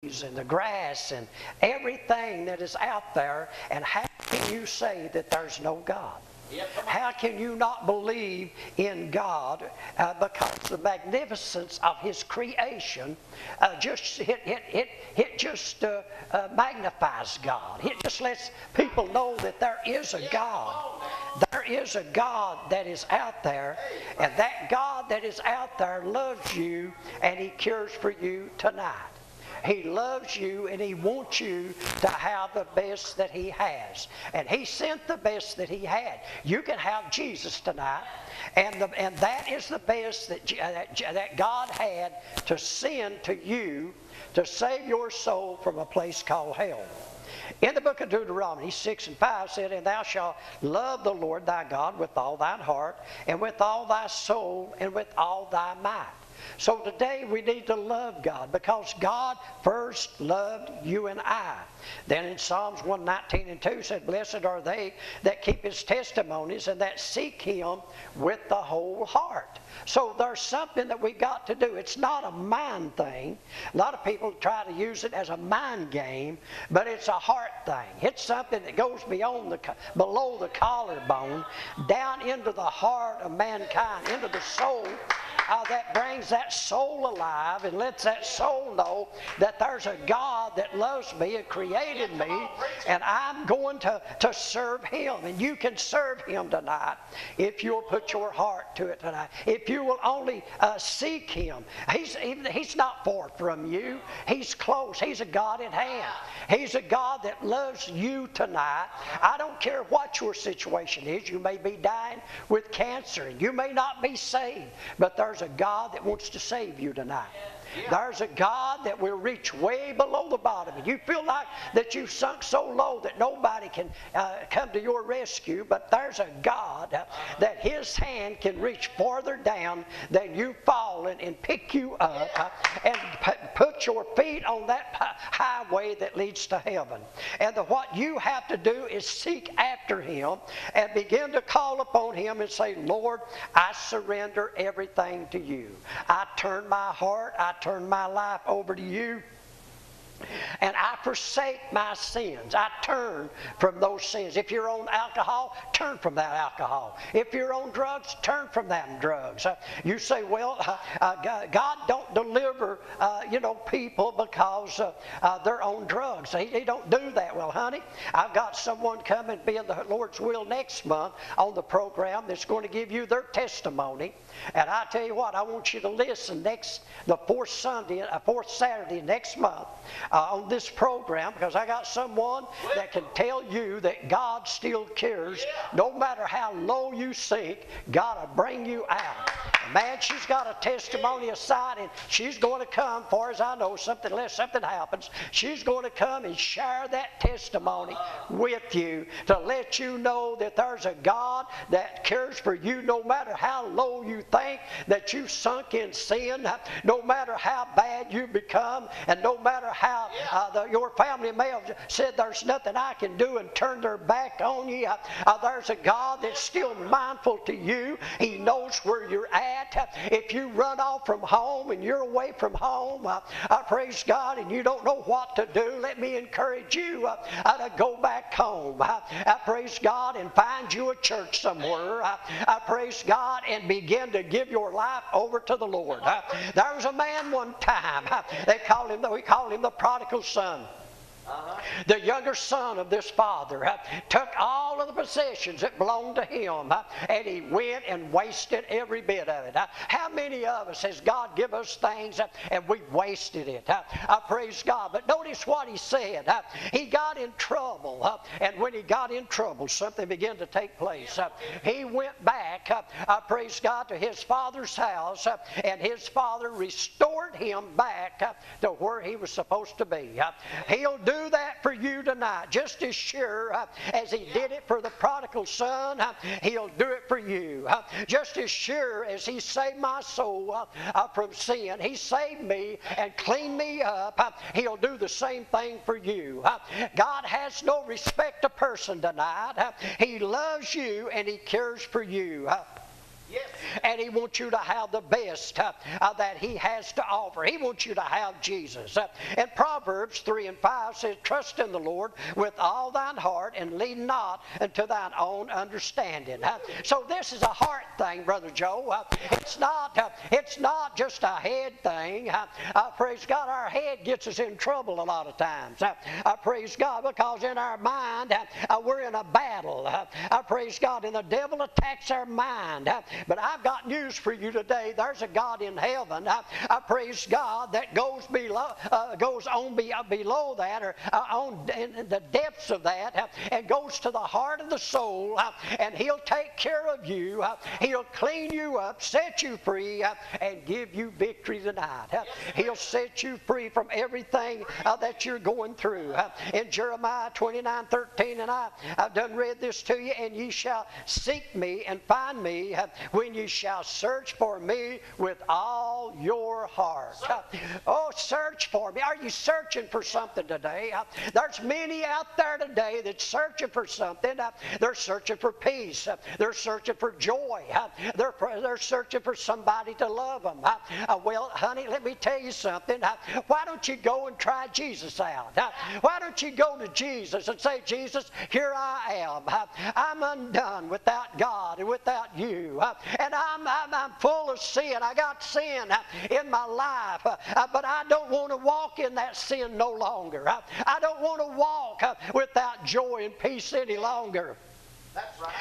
and the grass and everything that is out there, and how can you say that there's no God? How can you not believe in God? Because the magnificence of His creation just magnifies God. It just lets people know that there is a God. There is a God that is out there, and that God that is out there loves you, and He cares for you tonight. He loves you, and He wants you to have the best that He has. And He sent the best that He had. You can have Jesus tonight, and that is the best that God had to send to you to save your soul from a place called hell. In the book of Deuteronomy 6:5 said, "And thou shalt love the Lord thy God with all thine heart, and with all thy soul, and with all thy might." So today we need to love God, because God first loved you and I. Then in Psalms 119:2 said, "Blessed are they that keep His testimonies, and that seek Him with the whole heart." So there's something that we got to do. It's not a mind thing. A lot of people try to use it as a mind game, but it's a heart thing. It's something that goes below the collarbone, down into the heart of mankind, into the soul. That brings that soul alive and lets that soul know that there's a God that loves me and created me, and I'm going to serve Him. And you can serve Him tonight if you'll put your heart to it tonight. If you will only seek Him. He's not far from you. He's close. He's a God at hand. He's a God that loves you tonight. I don't care what your situation is. You may be dying with cancer, and you may not be saved, but there's a God that wants to save you tonight. There's a God that will reach way below the bottom. And you feel like that you've sunk so low that nobody can come to your rescue, but there's a God that His hand can reach farther down than you've fallen and pick you up and put your feet on that highway that leads to heaven. And what you have to do is seek after Him and begin to call upon Him and say, "Lord, I surrender everything to you. I turn my heart, I turn my life over to you. And I forsake my sins. I turn from those sins." If you're on alcohol, turn from that alcohol. If you're on drugs, turn from them drugs. You say, "Well, God don't deliver people because they're on drugs. He don't do that." Well, honey, I've got someone coming, be in the Lord's will next month on the program, that's going to give you their testimony. And I tell you what, I want you to listen the fourth Saturday next month on this program, because I got someone that can tell you that God still cares. No matter how low you sink, God will bring you out. Man, she's got a testimony aside, and she's going to come, far as I know, unless something happens, she's going to come and share that testimony with you to let you know that there's a God that cares for you, no matter how low you think that you've sunk in sin, no matter how bad you become, and no matter how your family may have said there's nothing I can do and turned their back on you. There's a God that's still mindful to you. He knows where you're at. If you run off from home and you're away from home, I praise God, and you don't know what to do, let me encourage you to go back home. I praise God, and find you a church somewhere. I praise God, and begin to give your life over to the Lord. There was a man one time, we call him the prodigal son. The younger son of this father took all of the possessions that belonged to him, and he went and wasted every bit of it. How many of us has God give us things and we've wasted it? I praise God. But notice what he said. He got in trouble, and when he got in trouble, something began to take place. He went back, I praise God, to his father's house, and his father restored him back to where he was supposed to be. He'll do that for you tonight. Just as sure as He did it for the prodigal son, He'll do it for you. Just as sure as He saved my soul from sin, He saved me and cleaned me up, He'll do the same thing for you. God has no respect to person tonight. He loves you, and He cares for you. And He wants you to have the best that He has to offer. He wants you to have Jesus. And Proverbs 3 and 5 says, trust in the Lord with all thine heart and lean not unto thine own understanding. So this is a heart thing, Brother Joe. It's not just a head thing. Praise God, our head gets us in trouble a lot of times. Praise God, because in our mind, we're in a battle. Praise God, and the devil attacks our mind. But I've got news for you today. There's a God in heaven, praise God, that goes on below that, or on in the depths of that, and goes to the heart of the soul, and He'll take care of you. He'll clean you up, set you free, and give you victory tonight. He'll set you free from everything that you're going through. In Jeremiah 29:13, and I've done read this to you, and ye shall seek me and find me when ye shall search for me with all your heart. Oh, search for me. Are you searching for something today? There's many out there today that's searching for something. They're searching for peace. They're searching for joy. They're searching for somebody to love them. Well, honey, let me tell you something. Why don't you go and try Jesus out? Why don't you go to Jesus and say, Jesus, here I am. I'm undone without God and without you. And I'm full of sin. I got sin in my life. But I don't want to walk in that sin no longer. I don't want to walk without joy and peace any longer. That's right.